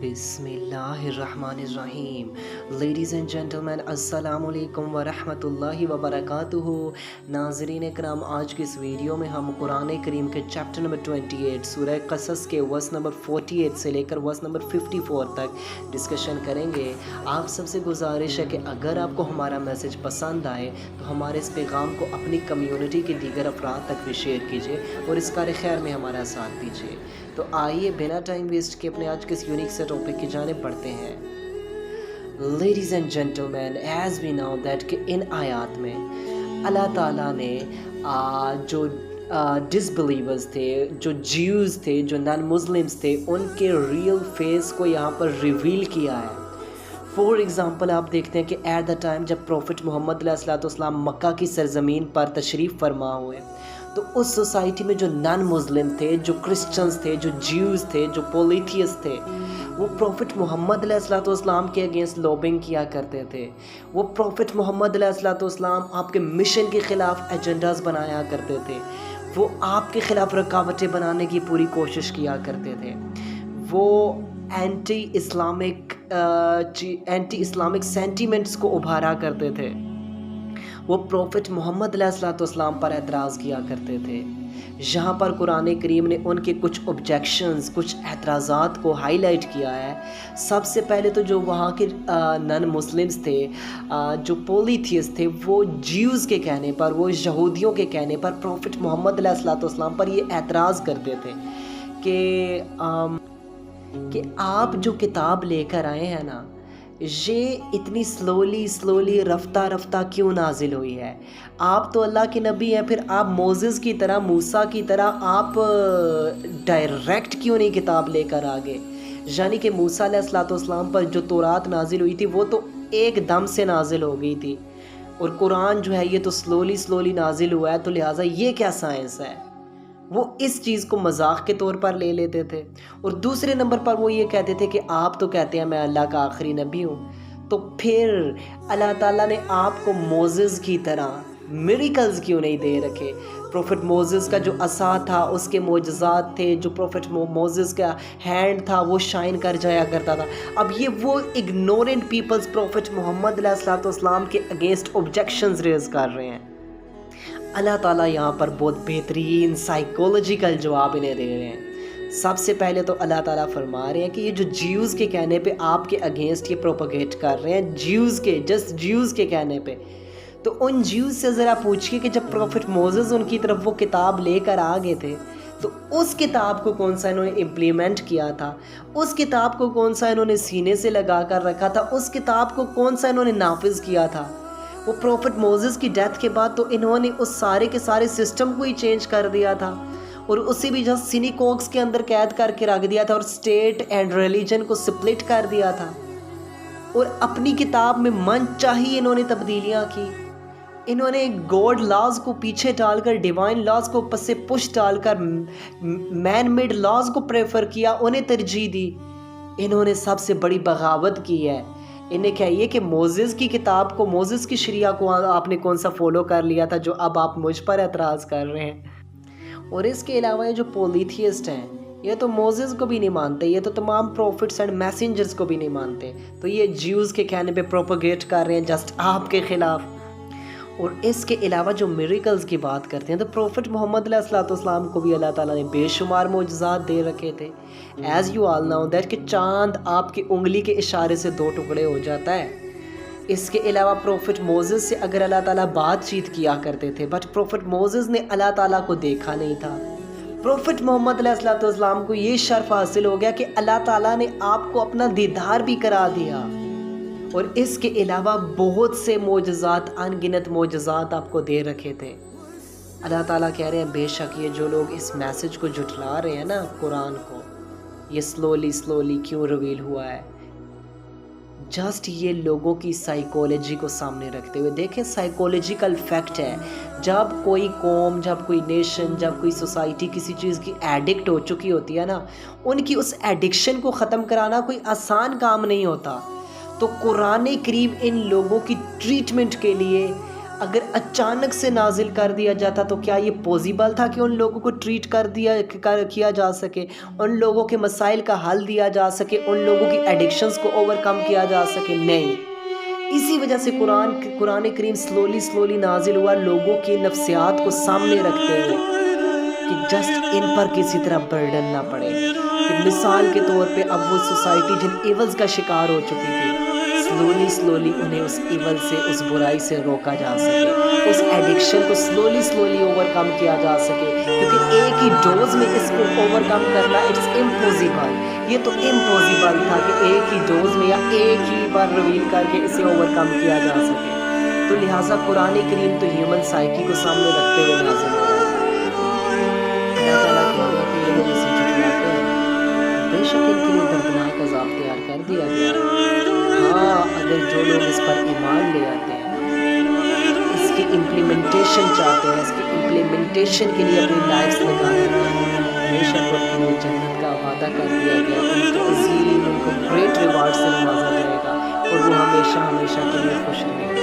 बिस्मिल्लाहिर्रहमानिर्रहीम। Ladies and gentleman, अस्सलामुअलैकुम वरहमतुल्लाहि वबरकातुहू। नाज़रीन इकराम, आज की इस वीडियो में हम कुरान करीम के चैप्टर नंबर 28 सूरह क़सस के वर्स नंबर 48 से लेकर वर्स नंबर 54 तक डिस्कशन करेंगे। आप सबसे गुजारिश है कि अगर आपको हमारा मैसेज पसंद आए तो हमारे इस पैगाम को अपनी कम्युनिटी के दीगर अफराद तक भी शेयर कीजिए और इस कार खैर में हमारा साथ दीजिए। तो आइए बिना टाइम वेस्ट के अपने आज के इस यूनिक से टॉपिक की जानिब बढ़ते हैं। Ladies and gentleman, as we know that कि इन आयात में अल्लाह ताला ने जो डिसबिलीवर्स थे, जो ज्यूज़ थे, जो नॉन मुस्लिम्स थे, उनके रियल फेस को यहाँ पर रिवील किया है। फॉर एग्ज़ाम्पल आप देखते हैं कि एट द टाइम जब प्रॉफिट मोहम्मद अलैहिस्सलाम मक्का की सरज़मीन पर तशरीफ़ फरमा हुए तो उस सोसाइटी में जो नॉन मुस्लिम थे, जो क्रिश्चियंस थे, जो ज्यूज़ थे, जो पोलिथियस थे, वो प्रॉफिट मोहम्मद अलैहिस्सलाम के अगेंस्ट लॉबिंग किया करते थे। वो प्रॉफिट मोहम्मद अलैहिस्सलाम आपके मिशन के ख़िलाफ़ एजेंडास बनाया करते थे। वो आपके ख़िलाफ़ रुकावटें बनाने की पूरी कोशिश किया करते थे। वो एंटी इस्लामिक सेंटिमेंट्स को उभारा करते थे। वो प्रॉफिट मोहम्मद अलैहिस्सलाम पर एतराज़ किया करते थे। यहाँ पर कुरान करीम ने उनके कुछ ऑब्जेक्शंस, कुछ एतराज़ात को हाईलाइट किया है। सबसे पहले तो जो वहाँ के नॉन मुस्लिम्स थे, जो पोलिथियस थे, वो ज्यूज़ के कहने पर, वो यहूदियों के कहने पर प्रॉफिट मोहम्मद अलैहिस्सलाम पर ये एतराज़ करते थे कि आप जो किताब लेकर आए हैं ना, ये इतनी स्लोली रफ्ता रफ्ता क्यों नाजिल हुई है। आप तो अल्लाह के नबी हैं, फिर आप मोसेस की तरह, मूसा की तरह आप डायरेक्ट क्यों नहीं किताब लेकर आ गए। यानी कि मूसा अलैहिस्सलाम पर जो तौरात नाजिल हुई थी वो तो एकदम से नाजिल हो गई थी, और कुरान जो है ये तो स्लोली नाजिल हुआ है, तो लिहाजा ये क्या साइंस है। वो इस चीज़ को मजाक के तौर पर ले लेते थे। और दूसरे नंबर पर वो ये कहते थे कि आप तो कहते हैं मैं अल्लाह का आखिरी नबी हूँ, तो फिर अल्लाह ताला ने आपको मोसेस की तरह मिरेकल्स क्यों नहीं दे रखे। प्रॉफिट मोसेस का जो असा था उसके मोजज़ात थे, जो प्रॉफिट मोसेस का हैंड था वो शाइन कर जाया करता था। अब ये वो इग्नोरेंट पीपल्स प्रॉफिट मोहम्मद अलैहिस्सलाम के अगेंस्ट ऑब्जेक्शंस रेज कर रहे हैं। अल्लाह ताला यहाँ पर बहुत बेहतरीन साइकोलॉजिकल जवाब इन्हें दे रहे हैं। सबसे पहले तो अल्लाह ताला फरमा रहे हैं कि ये जो ज्यूज़ के कहने पे आपके अगेंस्ट ये प्रोपोगेट कर रहे हैं, जस्ट ज्यूज़ के कहने पे, तो उन ज्यूज़ से ज़रा पूछिए कि जब प्रॉफिट मोसेस उनकी तरफ वो किताब लेकर आ गए थे तो उस किताब को कौन सा इन्होंने इम्प्लीमेंट किया था, उस किताब को कौन सा इन्होंने सीने से लगा कर रखा था, उस किताब को कौन सा इन्होंने नाफिज किया था। वो प्रॉफिट मोसेस की डेथ के बाद तो इन्होंने उस सारे के सारे सिस्टम को ही चेंज कर दिया था, और उसे भी जस्ट सिनेगॉग्स के अंदर कैद करके रख दिया था, और स्टेट एंड रिलीजन को स्प्लिट कर दिया था, और अपनी किताब में मन चाही इन्होंने तब्दीलियाँ की। इन्होंने गॉड लॉज को पीछे डालकर, डिवाइन लॉज को ऊपर से पुश डालकर मैन मेड लॉज को प्रेफर किया, उन्हें तरजीह दी। इन्होंने सबसे बड़ी बगावत की है। इन्हें कहिए कि मोसेस की किताब को, मोसेस की शरिया को आपने कौन सा फॉलो कर लिया था जो अब आप मुझ पर एतराज़ कर रहे हैं। और इसके अलावा ये जो पोलिथियस्ट हैं, ये तो मोसेस को भी नहीं मानते, ये तो तमाम प्रॉफिट्स एंड मैसेंजर्स को भी नहीं मानते, तो ये ज्यूज़ के कहने पे प्रोपोगेट कर रहे हैं जस्ट आपके ख़िलाफ़। और इसके अलावा जो मिरेकल्स की बात करते हैं, तो प्रॉफिट मोहम्मद अलैहिस्सलाम को भी अल्लाह ताला ने बेशुमार मोजज़ात दे रखे थे। As you all know that कि चांद आपकी उंगली के इशारे से दो टुकड़े हो जाता है। इसके अलावा प्रॉफिट मोसेस से अगर अल्लाह ताला बातचीत किया करते थे, बट प्रॉफिट मोसेस ने अल्लाह ताला को देखा नहीं था। प्रॉफिट मोहम्मद अलैहिस्सलाम को ये शर्फ हासिल हो गया कि अल्लाह ताला ने आपको अपना दीदार भी करा दिया। और इसके अलावा बहुत से मोजज़ात, अनगिनत मोजज़ात आपको दे रखे थे। अल्लाह ताला कह रहे हैं बेशक ये जो लोग इस मैसेज को झुठला रहे हैं ना, कुरान को, ये स्लोली क्यों रिवील हुआ है, जस्ट ये लोगों की साइकोलॉजी को सामने रखते हुए। देखें, साइकोलॉजिकल फैक्ट है, जब कोई कौम, जब कोई नेशन, जब कोई सोसाइटी किसी चीज़ की एडिक्ट हो चुकी होती है ना, उनकी उस एडिक्शन को ख़त्म कराना कोई आसान काम नहीं होता। तो कुरान करीम इन लोगों की ट्रीटमेंट के लिए اگر اچانک سے نازل کر دیا جاتا تو کیا یہ پوزیبل تھا کہ ان لوگوں کو ٹریٹ کیا جا سکے، ان لوگوں کے مسائل کا حل دیا جا سکے، ان لوگوں کی ایڈکشنز کو اوور کم کیا جا سکے؟ نہیں. اسی وجہ سے قرآن کریم سلولی نازل ہوا، لوگوں کی نفسیات کو سامنے رکھتے ہوئے کہ جسٹ ان پر کسی طرح برڈن نہ پڑے. کہ مثال کے طور پہ اب وہ سوسائٹی جن ایولز کا شکار ہو چکی تھی، سلولی انہیں اس ایول سے، اس برائی سے روکا جا سکے، اس ایڈکشن کو سلولی اوور کم کیا جا سکے. کیونکہ ایک ہی ڈوز میں اس کو اوور کم کرنا اٹس امپوزیبل. یہ تو امپوزیبل تھا کہ ایک ہی ڈوز میں یا ایک ہی بار ریویل کر کے اسے اوور کم کیا جا سکے. تو لہٰذا قرآن کریم تو ہیومن سائیکی کو سامنے رکھتے ہوئے نازل ہو رہا ہے. اللہ تعالیٰ کہتے ہیں کہ یہ لوگ اسے جھٹلاتے ہیں، بے شک ان کے لیے دردناک عذاب تیار کر دیا گیا ہے. ہاں، اگر جو لوگ اس پر ایمان لے آتے ہیں، اس کی امپلیمنٹیشن چاہتے ہیں، اس کی امپلیمنٹیشن کے لیے اپنی لائفز لگا دیتے ہیں، بے شک ان کے لیے جنت کا وعدہ کر دیا گیا. ان کو عظیم، ان کو گریٹ ریوارڈ سے نوازا جائے گا اور وہ ہمیشہ کے لیے خوش رہیں گے.